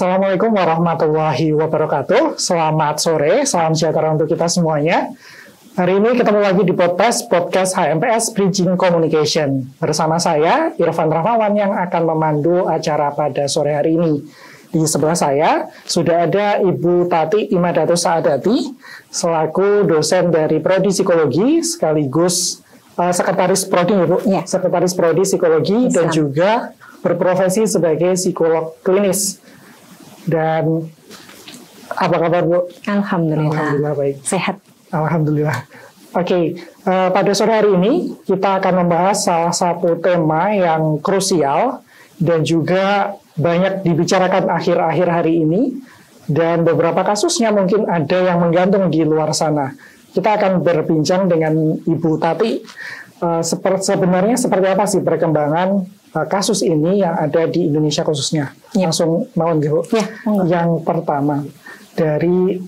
Assalamualaikum warahmatullahi wabarakatuh. Selamat sore, salam sejahtera untuk kita semuanya. Hari ini ketemu lagi di podcast HMPS Bridging Communication. Bersama saya, Irfan Rahmawan yang akan memandu acara pada sore hari ini. Di sebelah saya sudah ada Ibu Tati Imadatus Saadati, selaku dosen dari Prodi Psikologi, sekaligus Sekretaris Prodi, Bu. Ya. Sekretaris Prodi Psikologi dan juga berprofesi sebagai psikolog klinis. Dan apa kabar, Bu? Alhamdulillah baik. Sehat. Alhamdulillah. Oke, pada sore hari ini kita akan membahas salah satu tema yang krusial dan juga banyak dibicarakan akhir-akhir hari ini, dan beberapa kasusnya mungkin ada yang menggantung di luar sana. Kita akan berbincang dengan Ibu Tati. Sebenarnya seperti apa sih perkembangan kasus ini yang ada di Indonesia khususnya? Ya. Langsung mohon, Bu. Ya, yang pertama, dari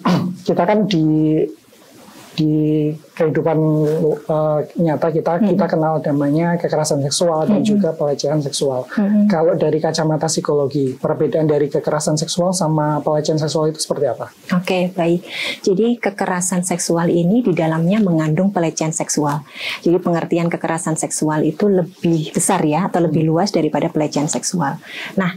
kita kan di kehidupan nyata kita kenal namanya kekerasan seksual dan juga pelecehan seksual. Kalau dari kacamata psikologi, perbedaan dari kekerasan seksual sama pelecehan seksual itu seperti apa? Oke, baik. Jadi kekerasan seksual ini di dalamnya mengandung pelecehan seksual. Jadi pengertian kekerasan seksual itu lebih besar ya, atau lebih luas daripada pelecehan seksual. Nah,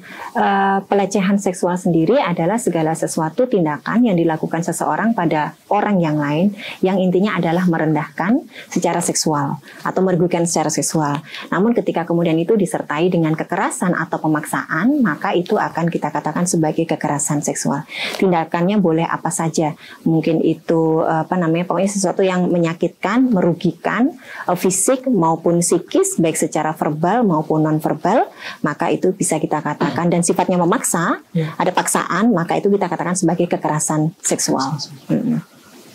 pelecehan seksual sendiri adalah segala sesuatu tindakan yang dilakukan seseorang pada orang yang lain yang intinya adalah merendahkan secara seksual atau merugikan secara seksual. Namun ketika kemudian itu disertai dengan kekerasan atau pemaksaan, maka itu akan kita katakan sebagai kekerasan seksual. Tindakannya boleh apa saja. Mungkin itu pokoknya sesuatu yang menyakitkan, merugikan fisik maupun psikis, baik secara verbal maupun non-verbal, maka itu bisa kita katakan, dan sifatnya memaksa, ada paksaan, maka itu kita katakan sebagai kekerasan seksual.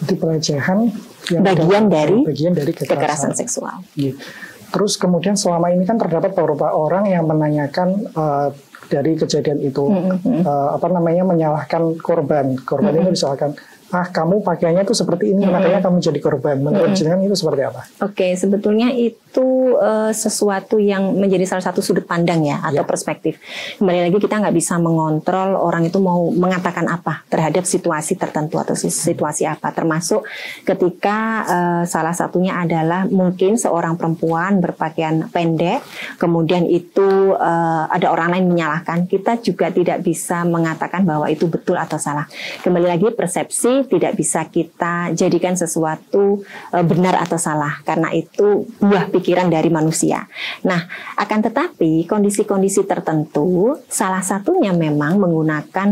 Itu pelecehan yang bagian dari kekerasan seksual. Iya. Terus kemudian selama ini kan terdapat beberapa orang yang menanyakan dari kejadian itu menyalahkan korban. Korban itu misalkan, kamu pakaiannya tuh seperti ini, makanya kamu jadi korban. Menurut jenengan itu seperti apa? Oke, sebetulnya itu sesuatu yang menjadi salah satu sudut pandang ya, atau perspektif. Kembali lagi, kita nggak bisa mengontrol orang itu mau mengatakan apa terhadap situasi tertentu atau situasi apa. Termasuk ketika salah satunya adalah mungkin seorang perempuan berpakaian pendek, kemudian itu ada orang lain menyalahkan. Kita juga tidak bisa mengatakan bahwa itu betul atau salah. Kembali lagi, persepsi tidak bisa kita jadikan sesuatu benar atau salah, karena itu buah pikiran dari manusia. Nah, akan tetapi kondisi-kondisi tertentu, salah satunya memang menggunakan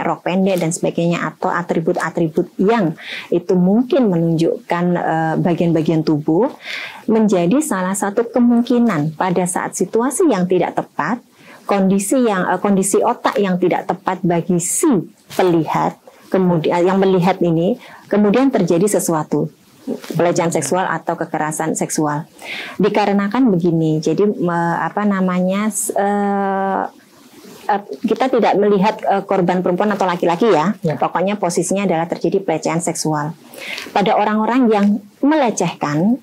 rok pendek dan sebagainya, atau atribut-atribut yang itu mungkin menunjukkan bagian-bagian tubuh, menjadi salah satu kemungkinan pada saat situasi yang tidak tepat, kondisi otak yang tidak tepat bagi si pelihat, kemudian yang melihat ini, kemudian terjadi sesuatu, pelecehan seksual atau kekerasan seksual. Dikarenakan begini, jadi kita tidak melihat korban perempuan atau laki-laki ya. Pokoknya posisinya adalah terjadi pelecehan seksual. Pada orang-orang yang melecehkan,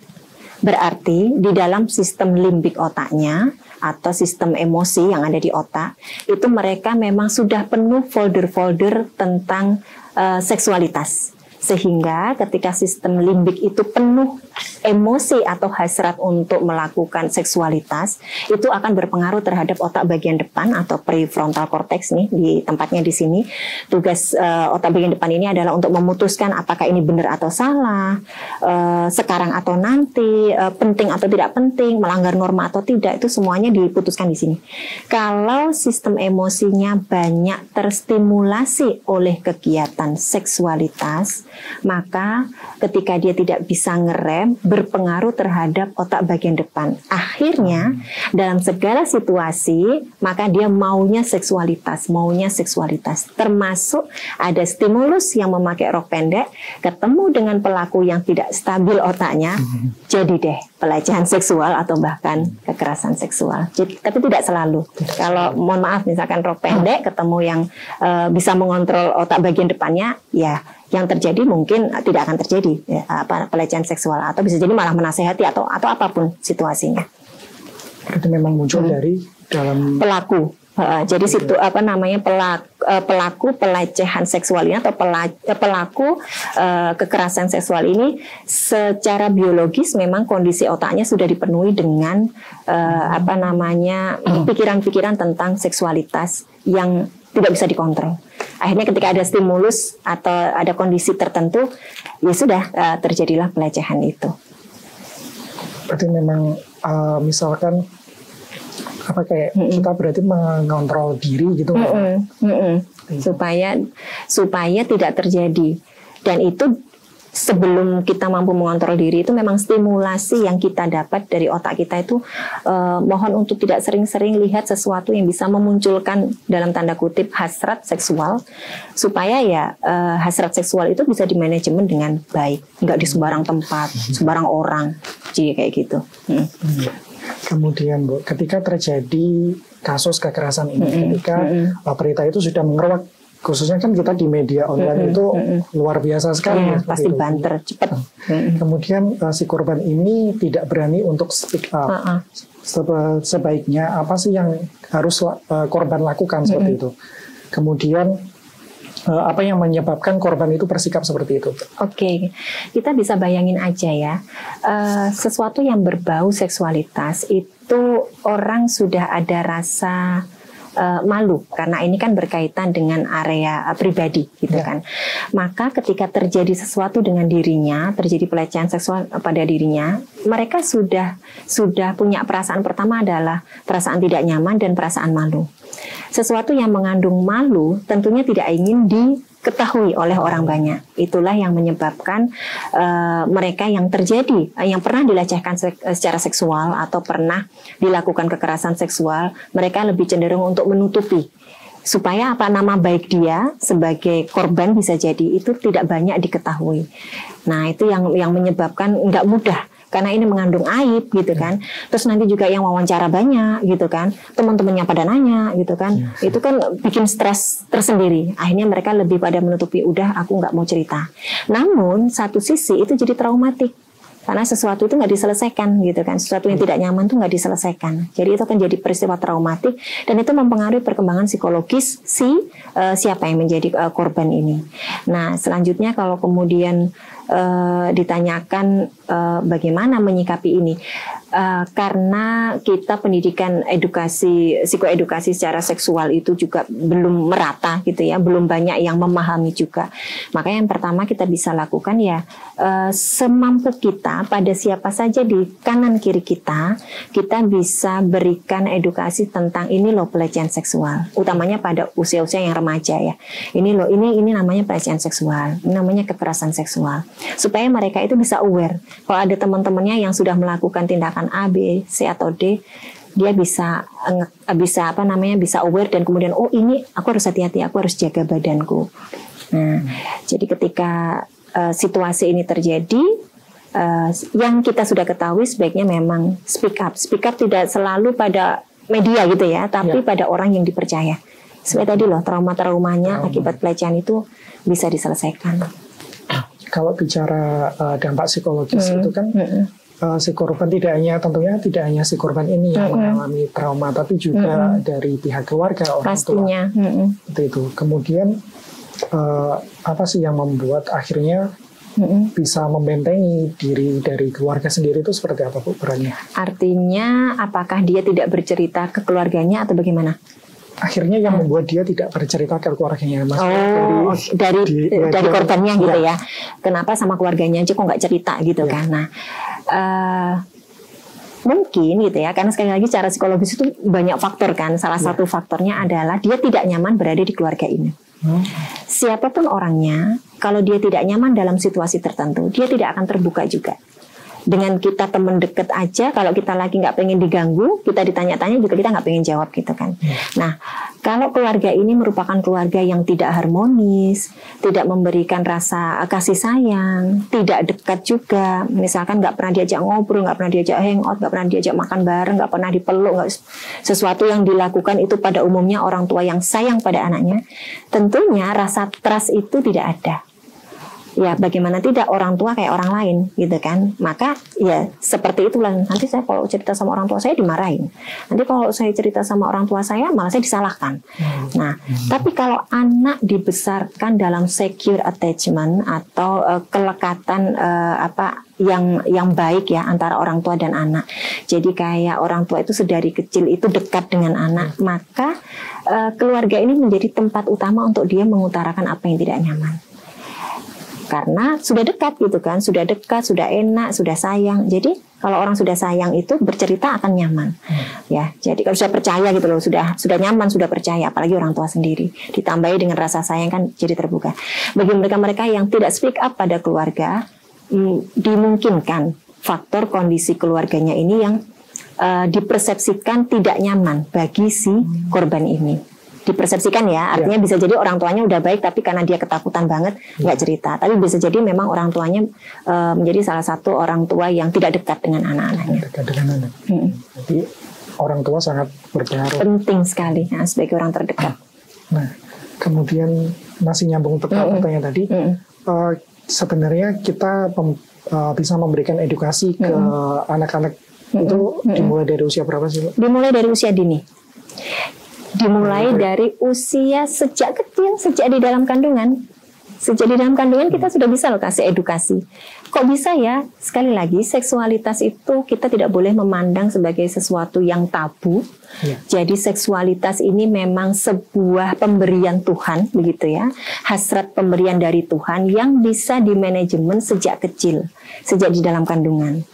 berarti di dalam sistem limbik otaknya atau sistem emosi yang ada di otak, itu mereka memang sudah penuh folder-folder tentang seksualitas. Sehingga ketika sistem limbik itu penuh emosi atau hasrat untuk melakukan seksualitas, itu akan berpengaruh terhadap otak bagian depan atau prefrontal cortex nih, di tempatnya di sini. Tugas otak bagian depan ini adalah untuk memutuskan apakah ini benar atau salah, sekarang atau nanti, penting atau tidak penting, melanggar norma atau tidak, itu semuanya diputuskan di sini. Kalau sistem emosinya banyak terstimulasi oleh kegiatan seksualitas, maka ketika dia tidak bisa ngerem, berpengaruh terhadap otak bagian depan. Akhirnya dalam segala situasi, maka dia maunya seksualitas. Termasuk ada stimulus yang memakai rok pendek, ketemu dengan pelaku yang tidak stabil otaknya, jadi deh pelecehan seksual atau bahkan kekerasan seksual. Jadi, tapi tidak selalu. Kalau mohon maaf, misalkan rok pendek ketemu yang bisa mengontrol otak bagian depannya, ya yang terjadi mungkin tidak akan terjadi pelecehan seksual, atau bisa jadi malah menasehati atau apapun situasinya. Itu memang muncul dari dalam pelaku. Jadi situ pelaku pelecehan seksual ini atau pelaku kekerasan seksual ini secara biologis memang kondisi otaknya sudah dipenuhi dengan pikiran-pikiran tentang seksualitas yang tidak bisa dikontrol. Akhirnya ketika ada stimulus atau ada kondisi tertentu, ya sudah terjadilah pelecehan itu. Berarti memang misalkan kita berarti mengontrol diri gitu, supaya tidak terjadi. Dan itu sebelum kita mampu mengontrol diri itu memang stimulasi yang kita dapat dari otak kita itu mohon untuk tidak sering-sering lihat sesuatu yang bisa memunculkan dalam tanda kutip hasrat seksual, supaya hasrat seksual itu bisa dimanajemen dengan baik, nggak di sembarang tempat, sembarang orang, jadi kayak gitu. Kemudian Bu, ketika terjadi kasus kekerasan ini, ketika berita itu sudah mengeruak, khususnya kan kita di media online itu luar biasa sekali. Pasti banter, cepat. Kemudian si korban ini tidak berani untuk speak up. Sebaiknya apa sih yang harus korban lakukan seperti itu? Kemudian apa yang menyebabkan korban itu bersikap seperti itu? Oke, kita bisa bayangin aja ya, sesuatu yang berbau seksualitas itu orang sudah ada rasa malu, karena ini kan berkaitan dengan area pribadi gitu kan. Maka ketika terjadi sesuatu dengan dirinya, terjadi pelecehan seksual pada dirinya, mereka sudah punya perasaan pertama adalah perasaan tidak nyaman dan perasaan malu. Sesuatu yang mengandung malu tentunya tidak ingin diketahui oleh orang banyak. Itulah yang menyebabkan mereka yang pernah dilecehkan secara seksual atau pernah dilakukan kekerasan seksual, mereka lebih cenderung untuk menutupi, supaya nama baik dia sebagai korban bisa jadi itu tidak banyak diketahui. Nah, itu yang menyebabkan nggak mudah, karena ini mengandung aib gitu kan. Terus nanti juga yang wawancara banyak gitu kan, teman-temannya pada nanya gitu kan. Itu kan bikin stres tersendiri. Akhirnya mereka lebih pada menutupi, udah aku nggak mau cerita. Namun satu sisi itu jadi traumatik, karena sesuatu itu nggak diselesaikan gitu kan, sesuatu yang tidak nyaman itu nggak diselesaikan. Jadi itu akan jadi peristiwa traumatik dan itu mempengaruhi perkembangan psikologis siapa yang menjadi korban ini. Nah, selanjutnya kalau kemudian ditanyakan bagaimana menyikapi ini, karena kita pendidikan psikoedukasi secara seksual itu juga belum merata gitu ya, belum banyak yang memahami juga. Maka yang pertama kita bisa lakukan semampu kita pada siapa saja di kanan kiri kita bisa berikan edukasi tentang ini loh pelecehan seksual, utamanya pada usia-usia yang remaja ya. Ini loh, ini namanya pelecehan seksual, ini namanya kekerasan seksual. Supaya mereka itu bisa aware. Kalau ada teman-temannya yang sudah melakukan tindakan A, B, C atau D, dia bisa aware dan kemudian ini aku harus hati-hati, aku harus jaga badanku. Nah, jadi ketika situasi ini terjadi, yang kita sudah ketahui sebaiknya memang speak up. Speak up tidak selalu pada media gitu ya, tapi pada orang yang dipercaya. Seperti tadi loh, trauma-traumanya akibat pelecehan itu bisa diselesaikan. Kalau bicara dampak psikologis itu kan si korban tentunya tidak hanya si korban ini yang mengalami trauma, tapi juga dari pihak keluarga, orang pastinya. tua. Itu. Kemudian apa sih yang membuat akhirnya bisa membentengi diri dari keluarga sendiri itu seperti apa Bu perannya? Artinya apakah dia tidak bercerita ke keluarganya atau bagaimana? Akhirnya yang membuat dia tidak bercerita ke keluarganya, Mas. Dari korbannya gitu ya. Kenapa sama keluarganya aja kok nggak cerita gitu kan? Nah, mungkin gitu ya, karena sekali lagi secara psikologis itu banyak faktor kan. Salah satu faktornya adalah dia tidak nyaman berada di keluarga ini. Siapapun orangnya, kalau dia tidak nyaman dalam situasi tertentu, dia tidak akan terbuka juga. Dengan kita teman deket aja, kalau kita lagi nggak pengen diganggu, kita ditanya-tanya juga kita nggak pengen jawab gitu kan. Nah, kalau keluarga ini merupakan keluarga yang tidak harmonis, tidak memberikan rasa kasih sayang, tidak dekat juga, misalkan nggak pernah diajak ngobrol, nggak pernah diajak hangout, nggak pernah diajak makan bareng, nggak pernah dipeluk, sesuatu yang dilakukan itu pada umumnya orang tua yang sayang pada anaknya, tentunya rasa trust itu tidak ada. ya bagaimana tidak, orang tua kayak orang lain gitu kan. Maka ya seperti itulah, nanti saya kalau cerita sama orang tua saya dimarahin, nanti kalau saya cerita sama orang tua saya malah saya disalahkan. Nah, tapi kalau anak dibesarkan dalam secure attachment atau kelekatan yang baik ya antara orang tua dan anak. Jadi kayak orang tua itu sedari kecil itu dekat dengan anak, maka keluarga ini menjadi tempat utama untuk dia mengutarakan apa yang tidak nyaman. Karena sudah dekat gitu kan, sudah dekat, sudah enak, sudah sayang. Jadi kalau orang sudah sayang itu bercerita akan nyaman. Ya, jadi kalau sudah percaya gitu loh, sudah nyaman, sudah percaya, apalagi orang tua sendiri. Ditambahi dengan rasa sayang kan jadi terbuka. Bagi mereka-mereka yang tidak speak up pada keluarga, dimungkinkan faktor kondisi keluarganya ini yang dipersepsikan tidak nyaman bagi si korban ini. Dipersepsikan ya, artinya bisa jadi orang tuanya udah baik tapi karena dia ketakutan banget nggak cerita. Tapi bisa jadi memang orang tuanya menjadi salah satu orang tua yang tidak dekat dengan anak-anaknya. Dekat dengan anak. Jadi orang tua sangat berpengaruh. Penting sekali sebagai orang terdekat. Nah, kemudian masih nyambung pertanyaan tadi. Sebenarnya kita bisa memberikan edukasi ke anak-anak itu dimulai dari usia berapa sih? Dimulai dari usia dini. Dimulai dari usia sejak kecil, sejak di dalam kandungan. Sejak di dalam kandungan kita sudah bisa loh kasih edukasi. Kok bisa ya? Sekali lagi, seksualitas itu kita tidak boleh memandang sebagai sesuatu yang tabu. Jadi seksualitas ini memang sebuah pemberian Tuhan, begitu ya. Hasrat pemberian dari Tuhan yang bisa dimanajemen sejak kecil, sejak di dalam kandungan.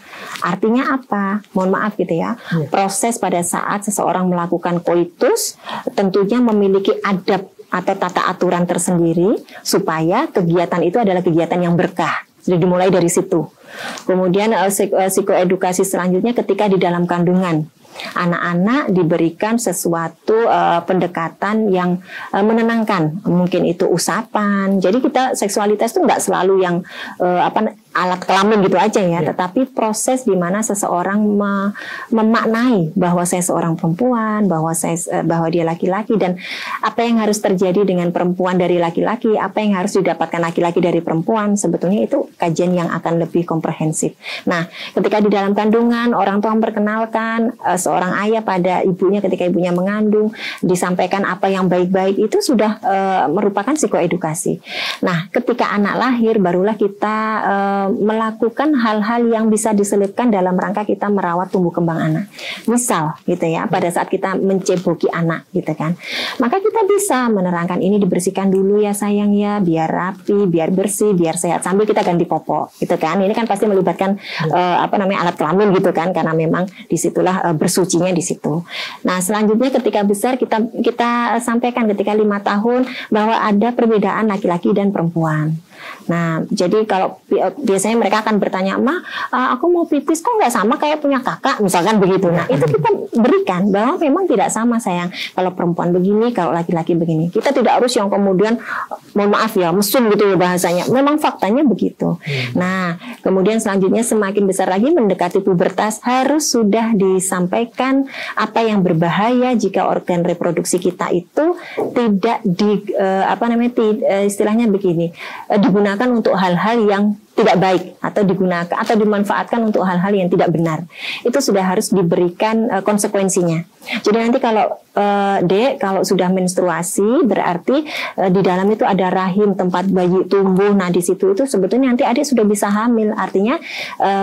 Artinya apa? Mohon maaf gitu ya. Proses pada saat seseorang melakukan koitus tentunya memiliki adab atau tata aturan tersendiri supaya kegiatan itu adalah kegiatan yang berkah. Sudah dimulai dari situ. Kemudian psikoedukasi selanjutnya ketika di dalam kandungan. Anak-anak diberikan sesuatu pendekatan yang menenangkan, mungkin itu usapan. Jadi kita seksualitas itu nggak selalu yang alat kelamin gitu aja ya, tetapi proses di mana seseorang memaknai bahwa saya seorang perempuan, bahwa dia laki-laki, dan apa yang harus terjadi dengan perempuan dari laki-laki, apa yang harus didapatkan laki-laki dari perempuan. Sebetulnya itu kajian yang akan lebih komprehensif. Nah, ketika di dalam kandungan orang tua memperkenalkan seorang ayah pada ibunya ketika ibunya mengandung, disampaikan apa yang baik-baik, itu sudah merupakan psikoedukasi. Nah, ketika anak lahir barulah kita melakukan hal-hal yang bisa diselipkan dalam rangka kita merawat tumbuh kembang anak. Misal gitu ya, pada saat kita menceboki anak gitu kan, maka kita bisa menerangkan ini dibersihkan dulu ya sayang ya, biar rapi, biar bersih, biar sehat, sambil kita ganti popok gitu kan. Ini kan pasti melibatkan alat kelamin gitu kan, karena memang disitulah bersucinya di situ. Nah, selanjutnya ketika besar kita sampaikan ketika 5 tahun bahwa ada perbedaan laki-laki dan perempuan. Nah, jadi kalau biasanya mereka akan bertanya, "Ma, aku mau pipis kok nggak sama kayak punya kakak?" Misalkan begitu. Nah, itu kita berikan bahwa memang tidak sama sayang. Kalau perempuan begini, kalau laki-laki begini. Kita tidak harus yang kemudian, mohon maaf ya, mesum gitu ya bahasanya. Memang faktanya begitu. Nah, kemudian selanjutnya semakin besar lagi mendekati pubertas, harus sudah disampaikan apa yang berbahaya jika organ reproduksi kita itu tidak istilahnya begini, digunakan untuk hal-hal yang tidak baik atau digunakan atau dimanfaatkan untuk hal-hal yang tidak benar. Itu sudah harus diberikan konsekuensinya. Jadi nanti kalau Dek, kalau sudah menstruasi berarti di dalam itu ada rahim tempat bayi tumbuh. Nah, di situ itu sebetulnya nanti adik sudah bisa hamil. Artinya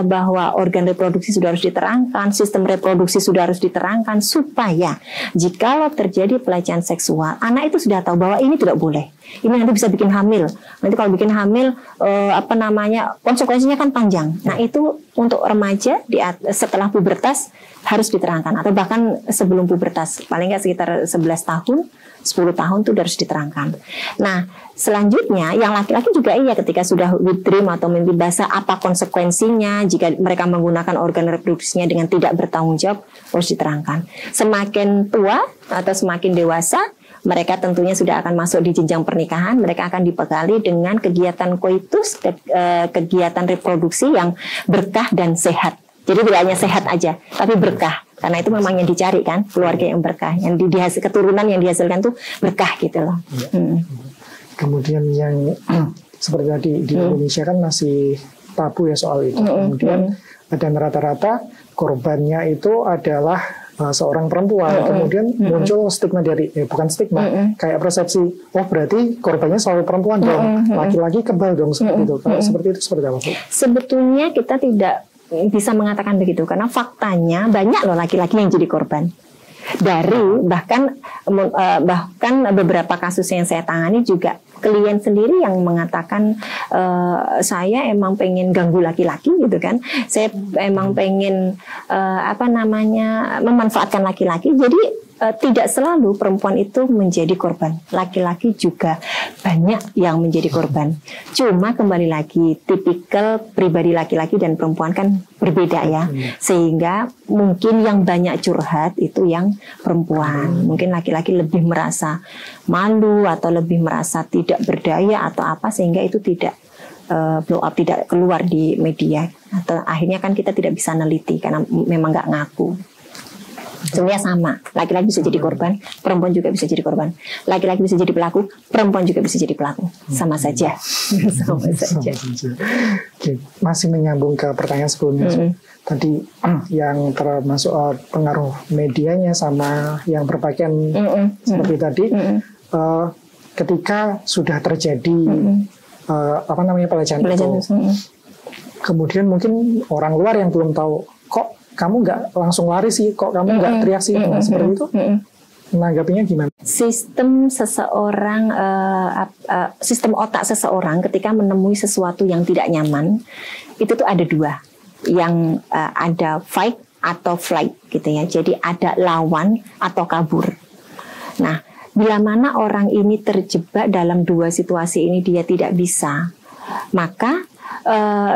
bahwa organ reproduksi sudah harus diterangkan, sistem reproduksi sudah harus diterangkan supaya jikalau terjadi pelecehan seksual, anak itu sudah tahu bahwa ini tidak boleh. Ini nanti bisa bikin hamil. Nanti kalau bikin hamil konsekuensinya kan panjang. Nah, itu untuk remaja setelah pubertas harus diterangkan, atau bahkan sebelum pubertas, paling nggak sekitar 11 tahun, 10 tahun itu harus diterangkan. Nah, selanjutnya yang laki-laki juga ketika sudah wet dream atau mimpi basah, apa konsekuensinya jika mereka menggunakan organ reproduksinya dengan tidak bertanggung jawab, harus diterangkan. Semakin tua atau semakin dewasa, mereka tentunya sudah akan masuk di jenjang pernikahan, mereka akan dibekali dengan kegiatan koitus, kegiatan reproduksi yang berkah dan sehat. Jadi tidak hanya sehat aja, tapi berkah. Karena itu memang yang dicari kan, keluarga yang berkah, yang keturunan yang dihasilkan tuh berkah gitu loh. Kemudian yang seperti tadi di Indonesia kan masih tabu ya soal itu. Kemudian dan rata-rata korbannya itu adalah seorang perempuan. Kemudian muncul stigma dari, bukan stigma, kayak persepsi, oh berarti korbannya selalu perempuan dong, laki-laki kebal dong seperti itu. Kalau seperti itu seperti apa, Bu? Sebetulnya kita tidak bisa mengatakan begitu, karena faktanya banyak loh laki-laki yang jadi korban. Dari bahkan beberapa kasus yang saya tangani juga klien sendiri yang mengatakan saya emang pengen ganggu laki-laki gitu kan, saya emang pengen memanfaatkan laki-laki. Jadi tidak selalu perempuan itu menjadi korban, laki-laki juga banyak yang menjadi korban. Cuma kembali lagi tipikal pribadi laki-laki dan perempuan kan berbeda ya, sehingga mungkin yang banyak curhat itu yang perempuan. Mungkin laki-laki lebih merasa malu atau lebih merasa tidak berdaya atau apa, sehingga itu tidak blow up, tidak keluar di media. Atau akhirnya kan kita tidak bisa neliti karena memang nggak ngaku. Sebenarnya sama, laki-laki bisa jadi korban, perempuan juga bisa jadi korban. Laki-laki bisa jadi pelaku, perempuan juga bisa jadi pelaku. Sama saja. Sama saja. Oke, masih menyambung ke pertanyaan sebelumnya. Tadi yang termasuk pengaruh medianya sama yang berpakaian seperti tadi, ketika sudah terjadi pelecehan itu, kemudian mungkin orang luar yang belum tahu, kok kamu nggak langsung lari sih, kok kamu nggak teriak sih, seperti itu, menanggapinya gimana? Sistem seseorang, sistem otak seseorang ketika menemui sesuatu yang tidak nyaman, itu tuh ada dua, yang ada fight atau flight gitu ya. Jadi ada lawan atau kabur. Nah, bila mana orang ini terjebak dalam dua situasi ini, dia tidak bisa, maka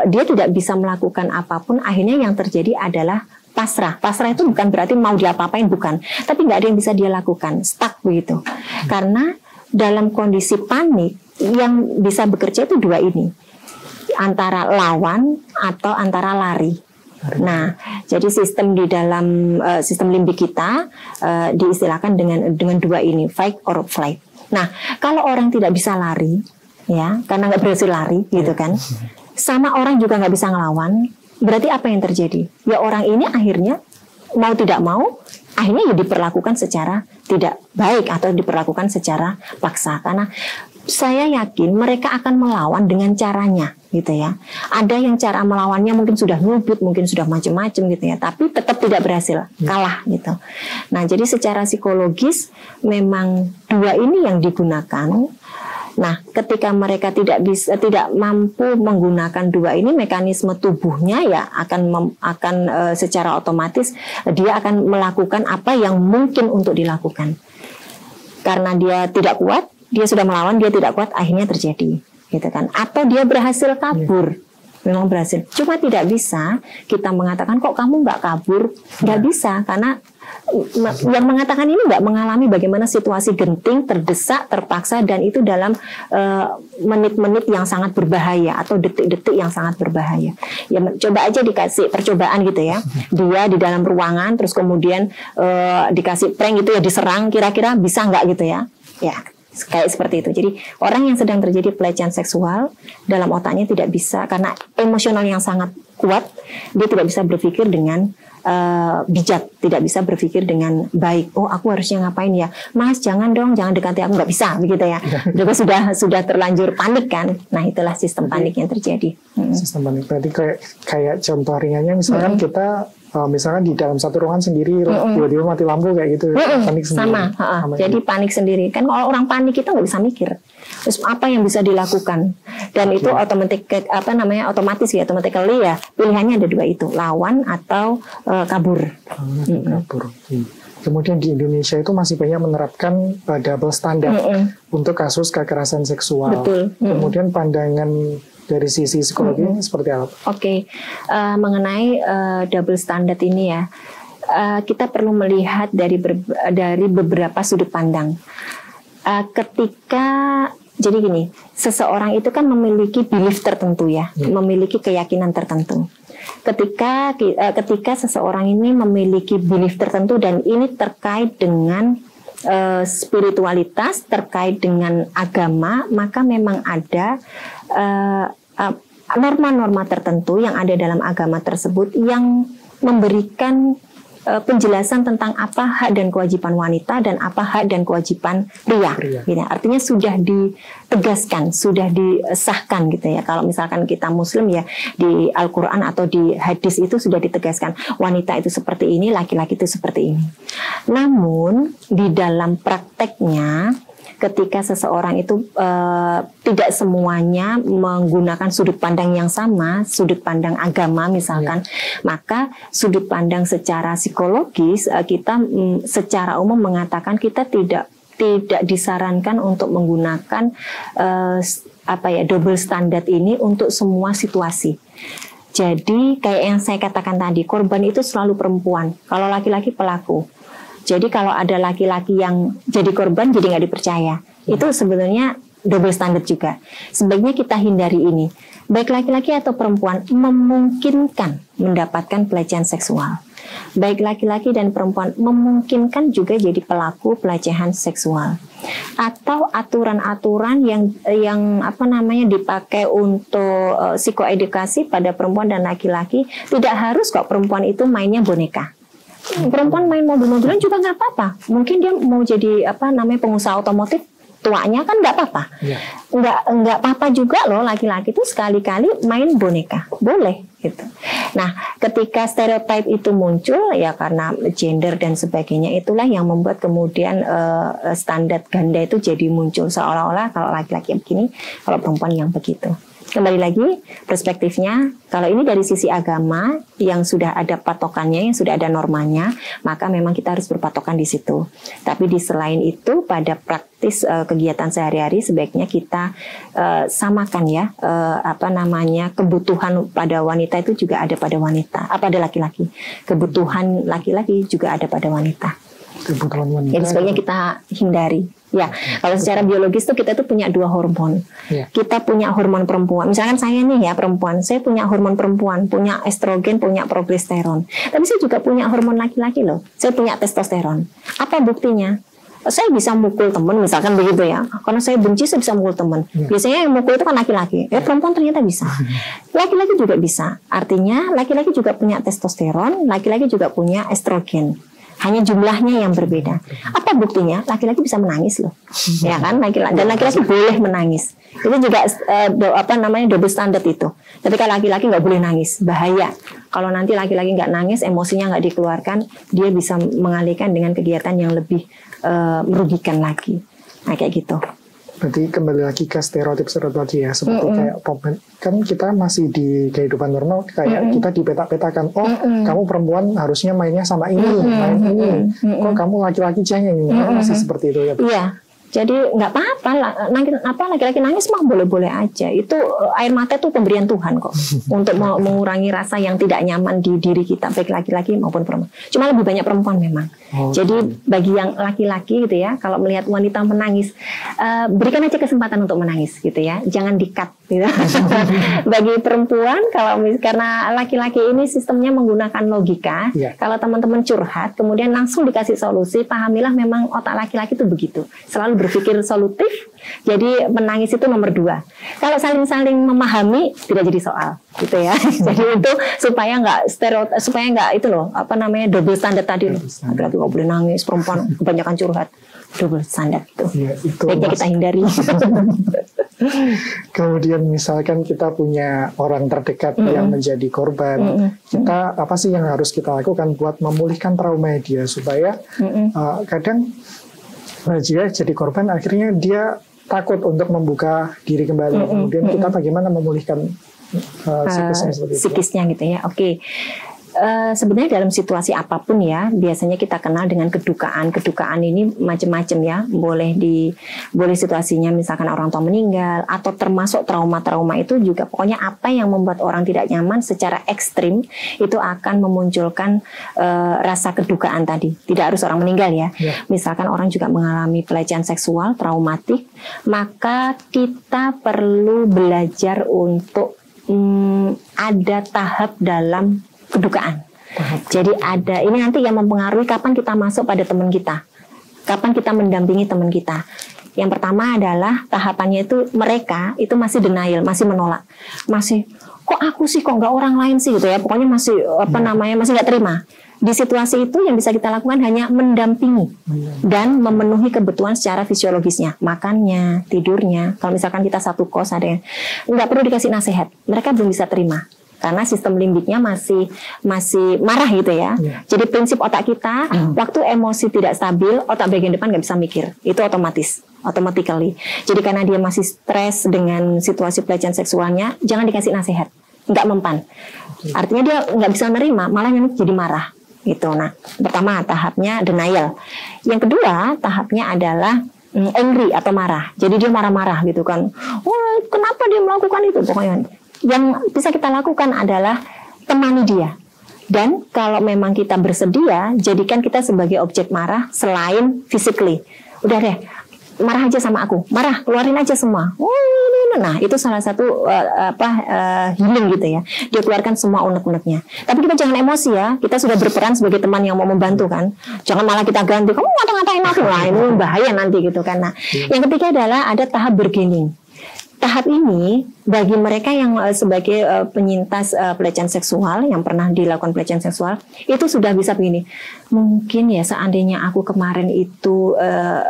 dia tidak bisa melakukan apapun. Akhirnya yang terjadi adalah pasrah. Pasrah itu bukan berarti mau diapa-apain, bukan, tapi nggak ada yang bisa dia lakukan, stuck begitu. Karena dalam kondisi panik yang bisa bekerja itu dua ini, antara lawan atau antara lari. Nah, jadi sistem di dalam sistem limbik kita diistilahkan dengan dua ini, fight or flight. Nah, kalau orang tidak bisa lari, ya, karena nggak berhasil lari, gitu kan, sama orang juga nggak bisa ngelawan, berarti apa yang terjadi? Ya orang ini akhirnya mau tidak mau, akhirnya ya diperlakukan secara tidak baik atau diperlakukan secara paksa. Karena saya yakin mereka akan melawan dengan caranya, gitu ya. Ada yang cara melawannya mungkin sudah nubut, mungkin sudah macam-macam gitu ya, tapi tetap tidak berhasil, kalah gitu. Nah, jadi secara psikologis memang dua ini yang digunakan. Nah, ketika mereka tidak mampu menggunakan dua ini, mekanisme tubuhnya ya akan secara otomatis dia akan melakukan apa yang mungkin untuk dilakukan. Karena dia tidak kuat, dia sudah melawan, dia tidak kuat, akhirnya terjadi, gitu kan? Atau dia berhasil kabur, memang berhasil. Cuma tidak bisa kita mengatakan kok kamu nggak kabur, nggak bisa, karena yang mengatakan ini nggak mengalami bagaimana situasi genting, terdesak, terpaksa, dan itu dalam menit-menit yang sangat berbahaya atau detik-detik yang sangat berbahaya. Ya coba aja dikasih percobaan gitu ya, dia di dalam ruangan terus kemudian dikasih prank gitu ya, diserang, kira-kira bisa nggak gitu ya? Ya kayak seperti itu. Jadi orang yang sedang terjadi pelecehan seksual dalam otaknya tidak bisa, karena emosional yang sangat kuat, dia tidak bisa berpikir dengan bijak, tidak bisa berpikir dengan baik. Oh, aku harusnya ngapain ya, Mas? Jangan dong, jangan dekati aku, nggak bisa, begitu ya. Juga sudah terlanjur panik kan. Nah, itulah sistem panik yang terjadi. Sistem panik. Berarti kayak contoh ringannya, misalkan kita misalkan di dalam satu ruangan sendiri, tiba-tiba mati lampu kayak gitu, panik sendiri. Sama jadi panik sendiri. Kan kalau orang panik itu nggak bisa mikir. Terus apa yang bisa dilakukan? Dan itu otomatis ya, automatically ya, pilihannya ada dua itu, lawan atau kabur. Kabur. Kemudian di Indonesia itu masih banyak menerapkan double standar untuk kasus kekerasan seksual. Betul. Kemudian pandangan dari sisi psikologi seperti apa? Oke. Mengenai double standard ini ya, kita perlu melihat dari beberapa sudut pandang. Jadi gini, seseorang itu kan memiliki belief tertentu ya, memiliki keyakinan tertentu. Ketika seseorang ini memiliki belief tertentu dan ini terkait dengan spiritualitas, terkait dengan agama, maka memang ada norma-norma tertentu yang ada dalam agama tersebut yang memberikan penjelasan tentang apa hak dan kewajiban wanita dan apa hak dan kewajiban pria. Gitu. Artinya sudah ditegaskan, sudah disahkan gitu ya. Kalau misalkan kita Muslim ya, di Al-Quran atau di hadis itu sudah ditegaskan wanita itu seperti ini, laki-laki itu seperti ini. Namun di dalam prakteknya, ketika seseorang itu tidak semuanya menggunakan sudut pandang yang sama, sudut pandang agama misalkan, maka sudut pandang secara psikologis kita secara umum mengatakan kita tidak disarankan untuk menggunakan double standard ini untuk semua situasi. Jadi kayak yang saya katakan tadi, korban itu selalu perempuan, kalau laki-laki pelaku. Jadi kalau ada laki-laki yang jadi korban jadi nggak dipercaya, itu sebenarnya double standard juga. Sebaiknya kita hindari ini. Baik laki-laki atau perempuan memungkinkan mendapatkan pelecehan seksual. Baik laki-laki dan perempuan memungkinkan juga jadi pelaku pelecehan seksual. Atau aturan-aturan yang dipakai untuk psikoedukasi pada perempuan dan laki-laki, tidak harus kok perempuan itu mainnya boneka. Perempuan main mobil-mobilan juga nggak apa-apa. Mungkin dia mau jadi pengusaha otomotif, tuanya kan nggak apa-apa. Nggak apa-apa juga loh laki-laki itu sekali-kali main boneka, boleh gitu. Nah, ketika stereotip itu muncul ya karena gender dan sebagainya, itulah yang membuat kemudian standar ganda itu jadi muncul, seolah-olah kalau laki-laki begini, kalau perempuan yang begitu. Kembali lagi perspektifnya, kalau ini dari sisi agama yang sudah ada patokannya, yang sudah ada normanya, maka memang kita harus berpatokan di situ. Tapi di selain itu, pada praktis kegiatan sehari-hari sebaiknya kita samakan ya, kebutuhan pada wanita itu juga ada pada wanita, pada laki-laki. Kebutuhan laki-laki juga ada pada wanita. Kebutuhan wanita. Jadi sebaiknya kita hindari. Ya, kalau secara biologis tuh kita tuh punya 2 hormon. Kita punya hormon perempuan. Misalkan saya nih ya perempuan, saya punya hormon perempuan, punya estrogen, punya progesteron. Tapi saya juga punya hormon laki-laki loh. Saya punya testosteron. Apa buktinya? Saya bisa mukul teman, misalkan begitu ya. Karena saya benci, saya bisa mukul teman. Biasanya yang mukul itu kan laki-laki. Perempuan ternyata bisa. Laki-laki juga bisa. Artinya laki-laki juga punya testosteron, laki-laki juga punya estrogen. Hanya jumlahnya yang berbeda. Apa buktinya? Laki-laki bisa menangis loh, ya kan? Dan laki-laki boleh menangis. Itu juga double standard itu. Ketika laki-laki nggak boleh nangis, bahaya. Kalau nanti laki-laki nggak nangis, emosinya nggak dikeluarkan, dia bisa mengalihkan dengan kegiatan yang lebih merugikan lagi. Nah kayak gitu. Berarti kembali lagi ke stereotip tadi ya, seperti kayak kan kita masih di kehidupan normal kayak kita dipetak-petakan, kamu perempuan harusnya mainnya sama ini, main ini, kok kamu laki-laki jangan ini, masih seperti itu ya. Iya. Jadi nggak apa-apa, laki-laki nangis mah boleh-boleh aja. Itu air mata itu pemberian Tuhan kok untuk mengurangi rasa yang tidak nyaman di diri kita, baik laki-laki maupun perempuan. Cuma lebih banyak perempuan memang. Jadi bagi yang laki-laki gitu ya, kalau melihat wanita menangis, berikan aja kesempatan untuk menangis gitu ya, jangan di-cut gitu. Bagi perempuan, karena laki-laki ini sistemnya menggunakan logika, kalau teman-teman curhat, kemudian langsung dikasih solusi, pahamilah memang otak laki-laki itu begitu, selalu berpikir solutif, jadi menangis itu nomor 2. Kalau saling-saling memahami tidak jadi soal, gitu ya. Jadi itu supaya nggak itu loh, double standard tadi loh. Laki-laki nggak boleh nangis, perempuan kebanyakan curhat, double standard itu. Baiknya kita hindari. Kemudian misalkan kita punya orang terdekat yang menjadi korban, kita apa sih yang harus kita lakukan buat memulihkan trauma dia supaya kadang jika jadi korban akhirnya dia takut untuk membuka diri kembali. Kemudian kita bagaimana memulihkan psikisnya gitu ya. Oke. Sebenarnya dalam situasi apapun ya, biasanya kita kenal dengan kedukaan. Kedukaan ini macam-macam ya. Boleh situasinya misalkan orang tua meninggal, atau termasuk trauma-trauma itu juga, pokoknya apa yang membuat orang tidak nyaman secara ekstrim itu akan memunculkan rasa kedukaan tadi. Tidak harus orang meninggal ya. Misalkan orang juga mengalami pelecehan seksual traumatik, maka kita perlu belajar untuk ada tahap dalam kedukaan. Jadi ini nanti yang mempengaruhi kapan kita masuk pada teman kita. Kapan kita mendampingi teman kita? Yang pertama adalah tahapannya itu mereka itu masih denial, masih menolak, masih kok aku sih, kok nggak orang lain sih gitu ya. Pokoknya masih masih nggak terima. Di situasi itu yang bisa kita lakukan hanya mendampingi dan memenuhi kebutuhan secara fisiologisnya, makannya, tidurnya. Kalau misalkan kita satu kos ada yang nggak perlu dikasih nasihat, mereka belum bisa terima karena sistem limbiknya masih marah gitu ya. Jadi prinsip otak kita waktu emosi tidak stabil, otak bagian depan nggak bisa mikir, itu automatically. Jadi karena dia masih stres dengan situasi pelecehan seksualnya, jangan dikasih nasihat, nggak mempan. Artinya dia nggak bisa nerima, malah yang jadi marah. Gitu. Nah, pertama tahapnya denial. Yang kedua tahapnya adalah angry atau marah. Jadi dia marah-marah gitu kan. Wah, kenapa dia melakukan itu? Pokoknya yang bisa kita lakukan adalah temani dia. Dan kalau memang kita bersedia, jadikan kita sebagai objek marah selain physically. Udah deh, marah aja sama aku, marah, keluarin aja semua. Nah, itu salah satu healing gitu ya. Dia keluarkan semua unek-uneknya. Tapi kita jangan emosi ya. Kita sudah berperan sebagai teman yang mau membantu kan. Jangan malah kita ganti, kamu ngata-ngatain aku lah, ini bahaya nanti gitu kan. Nah, yang ketiga adalah ada tahap bargaining. Tahap ini bagi mereka yang sebagai penyintas pelecehan seksual yang pernah dilakukan pelecehan seksual itu sudah bisa begini. Mungkin ya seandainya aku kemarin itu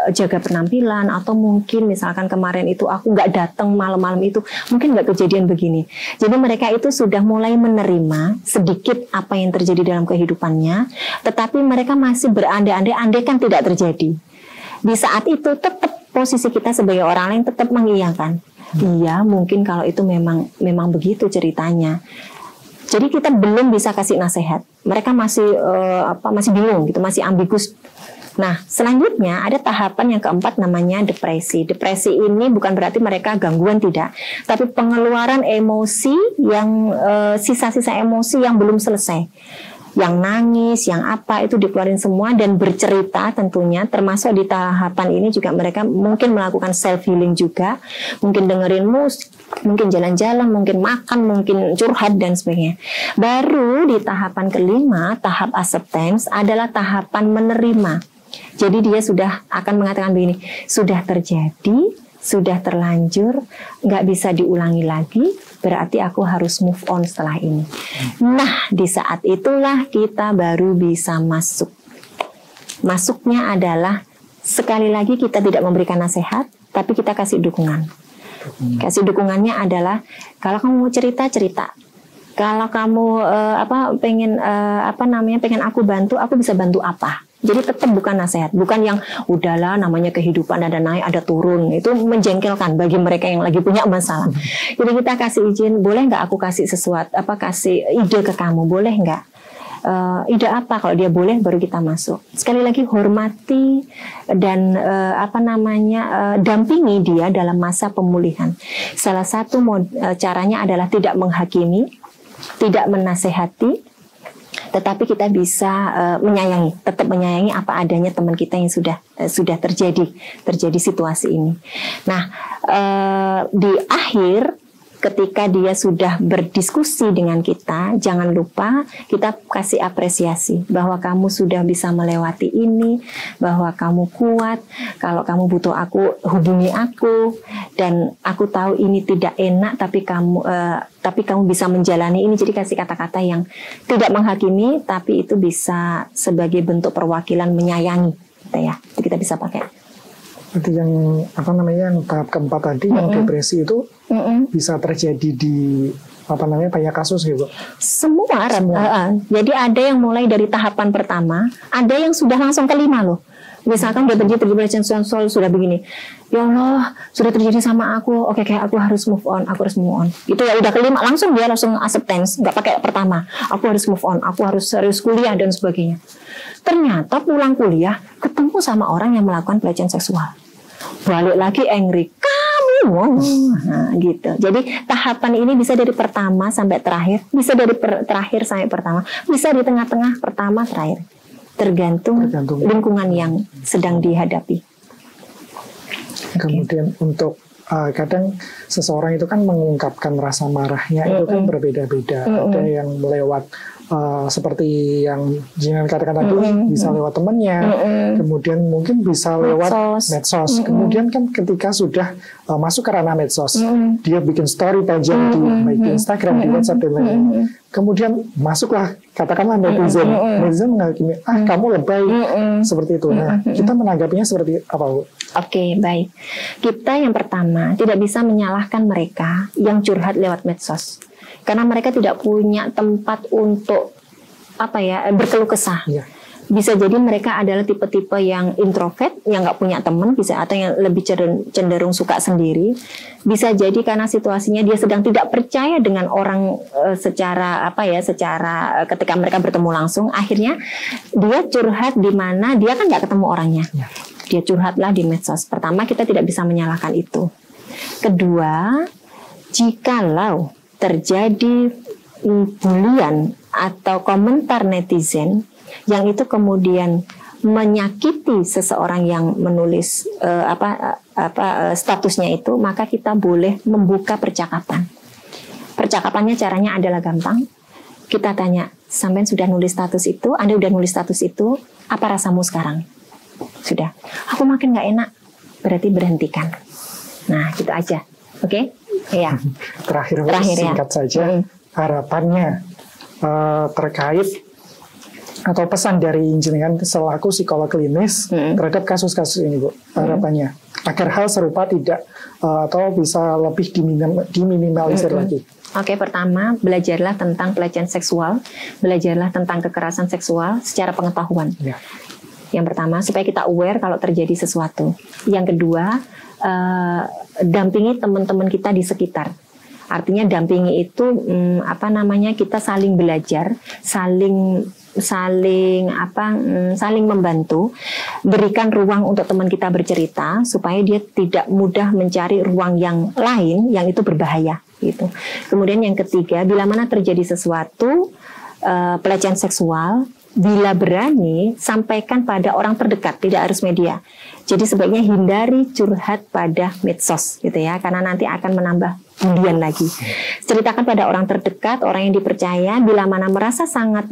jaga penampilan atau mungkin misalkan kemarin itu aku nggak datang malam-malam itu mungkin nggak kejadian begini. Jadi mereka itu sudah mulai menerima sedikit apa yang terjadi dalam kehidupannya, tetapi mereka masih berandai-andai andaikan tidak terjadi. Di saat itu tetap posisi kita sebagai orang lain tetap mengiyakan. Iya, mungkin kalau itu memang begitu ceritanya. Jadi kita belum bisa kasih nasihat. Mereka masih masih bingung gitu, masih ambigus. Nah, selanjutnya ada tahapan yang keempat namanya depresi. Depresi ini bukan berarti mereka gangguan, tidak, tapi pengeluaran emosi yang sisa-sisa emosi yang belum selesai. Yang nangis, yang apa itu dikeluarin semua dan bercerita tentunya, termasuk di tahapan ini juga mereka mungkin melakukan self healing juga, mungkin dengerin musik, mungkin jalan-jalan, mungkin makan, mungkin curhat dan sebagainya. Baru di tahapan kelima, tahap acceptance adalah tahapan menerima. Jadi dia sudah akan mengatakan begini, sudah terjadi, sudah terlanjur, nggak bisa diulangi lagi, berarti aku harus move on setelah ini. Nah, di saat itulah kita baru bisa masuk. Masuknya adalah, sekali lagi kita tidak memberikan nasihat, tapi kita kasih dukungan. Kasih dukungannya adalah, kalau kamu mau cerita, cerita. Kalau kamu pengen aku bantu, aku bisa bantu apa? Jadi tetap bukan nasihat, bukan yang udahlah namanya kehidupan ada naik ada turun, itu menjengkelkan bagi mereka yang lagi punya masalah. Jadi kita kasih izin, boleh nggak aku kasih sesuatu, kasih ide ke kamu, boleh nggak? Ide apa? Kalau dia boleh baru kita masuk. Sekali lagi hormati dan dampingi dia dalam masa pemulihan. Salah satu caranya adalah tidak menghakimi, tidak menasehati, tetapi kita bisa menyayangi, tetap menyayangi apa adanya teman kita yang sudah terjadi situasi ini. Nah, di akhir ketika dia sudah berdiskusi dengan kita, jangan lupa kita kasih apresiasi bahwa kamu sudah bisa melewati ini, bahwa kamu kuat. Kalau kamu butuh aku, hubungi aku, dan aku tahu ini tidak enak, tapi kamu bisa menjalani ini. Jadi kasih kata-kata yang tidak menghakimi, tapi itu bisa sebagai bentuk perwakilan menyayangi, gitu ya. Itu kita bisa pakai. Berarti yang tahap keempat tadi, yang depresi itu bisa terjadi di banyak kasus gitu. Semua. Jadi ada yang mulai dari tahapan pertama, ada yang sudah langsung kelima loh. Misalkan udah terjadi pelecehan seksual sudah begini, ya Allah sudah terjadi sama aku, oke kayak aku harus move on, Itu ya udah kelima, langsung dia langsung acceptance, nggak pakai pertama, aku harus move on, aku harus serius kuliah dan sebagainya. Ternyata pulang kuliah ketemu sama orang yang melakukan pelecehan seksual, balik lagi angry, gitu. Jadi tahapan ini bisa dari pertama sampai terakhir, bisa dari terakhir sampai pertama, bisa di tengah-tengah, pertama, terakhir. Tergantung lingkungan yang sedang dihadapi. Kemudian untuk kadang seseorang itu kan mengungkapkan rasa marahnya itu kan berbeda-beda. Ada yang lewat seperti yang Jinan katakan tadi, bisa lewat temannya, kemudian mungkin bisa lewat medsos. Kemudian kan ketika sudah masuk ke ranah medsos, dia bikin story panjang di Instagram, di WhatsApp dan lain-lain. Kemudian masuklah katakanlah netizen menghakimi, kamu lebay, seperti itu. Nah, kita menanggapinya seperti apa, Bu? Oke, baik. Kita yang pertama tidak bisa menyalahkan mereka yang curhat lewat medsos, karena mereka tidak punya tempat untuk berkeluh kesah. Bisa jadi mereka adalah tipe-tipe yang introvert, yang nggak punya teman, bisa, atau yang lebih cenderung suka sendiri. Bisa jadi karena situasinya dia sedang tidak percaya dengan orang secara ketika mereka bertemu langsung, akhirnya dia curhat di mana dia kan nggak ketemu orangnya. Dia curhatlah di medsos. Pertama, kita tidak bisa menyalahkan itu. Kedua, jikalau terjadi bulian atau komentar netizen yang itu kemudian menyakiti seseorang yang menulis statusnya itu, maka kita boleh membuka percakapan. Percakapannya caranya adalah gampang. Kita tanya, sampean sudah nulis status itu, Anda sudah nulis status itu, apa rasamu sekarang? Sudah, aku makin nggak enak, berarti berhentikan. Nah, gitu aja. Oke? Ya. Terakhir singkat saja, harapannya terkait atau pesan dari jenengan selaku psikolog klinis terhadap kasus-kasus ini, Bu, harapannya agar hal serupa tidak atau bisa lebih diminimalisir lagi. Oke, pertama, belajarlah tentang pelecehan seksual, belajarlah tentang kekerasan seksual secara pengetahuan. Yang pertama, supaya kita aware kalau terjadi sesuatu. Yang kedua, dampingi teman-teman kita di sekitar. Artinya dampingi itu kita saling belajar, saling membantu, berikan ruang untuk teman kita bercerita supaya dia tidak mudah mencari ruang yang lain yang itu berbahaya gitu. Kemudian yang ketiga, bila mana terjadi sesuatu pelecehan seksual, bila berani sampaikan pada orang terdekat, tidak harus media. Jadi sebaiknya hindari curhat pada medsos gitu ya, karena nanti akan menambah bulian lagi. Ceritakan pada orang terdekat, orang yang dipercaya. Bila mana merasa sangat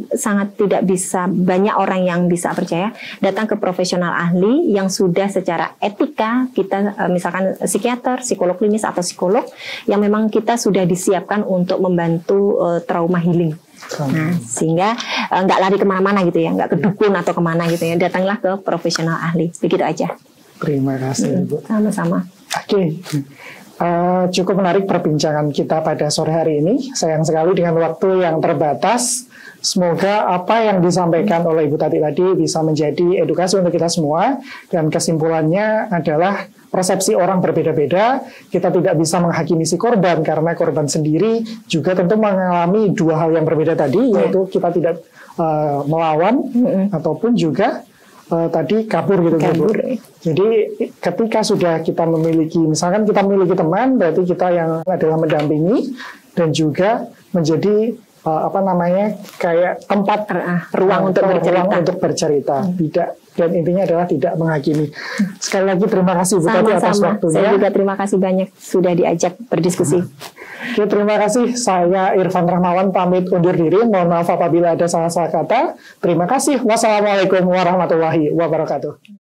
tidak bisa, banyak orang yang bisa percaya, datang ke profesional ahli yang sudah secara etika kita, misalkan psikiater, psikolog klinis atau psikolog yang memang kita sudah disiapkan untuk membantu trauma healing. Nah, sehingga nggak lari kemana-mana gitu ya, nggak ke dukun atau kemana gitu ya, datanglah ke profesional ahli. Begitu aja. Terima kasih, Bu. Sama-sama. Oke. Cukup menarik perbincangan kita pada sore hari ini. Sayang sekali dengan waktu yang terbatas. Semoga apa yang disampaikan oleh Ibu Tati tadi bisa menjadi edukasi untuk kita semua. Dan kesimpulannya adalah persepsi orang berbeda-beda. Kita tidak bisa menghakimi si korban karena korban sendiri juga tentu mengalami dua hal yang berbeda tadi, yaitu kita tidak melawan ataupun juga tadi kabur gitu. Jadi ketika sudah kita memiliki, misalkan kita memiliki teman, berarti kita yang adalah mendampingi dan juga menjadi kayak tempat ruang untuk bercerita. Tidak, dan intinya adalah tidak menghakimi. Sekali lagi terima kasih Bu Tati atas waktunya. Saya juga terima kasih banyak sudah diajak berdiskusi. Oke, terima kasih. Saya Irfan Rahmawan pamit undur diri. Mohon maaf apabila ada salah-salah kata. Terima kasih. Wassalamualaikum warahmatullahi wabarakatuh.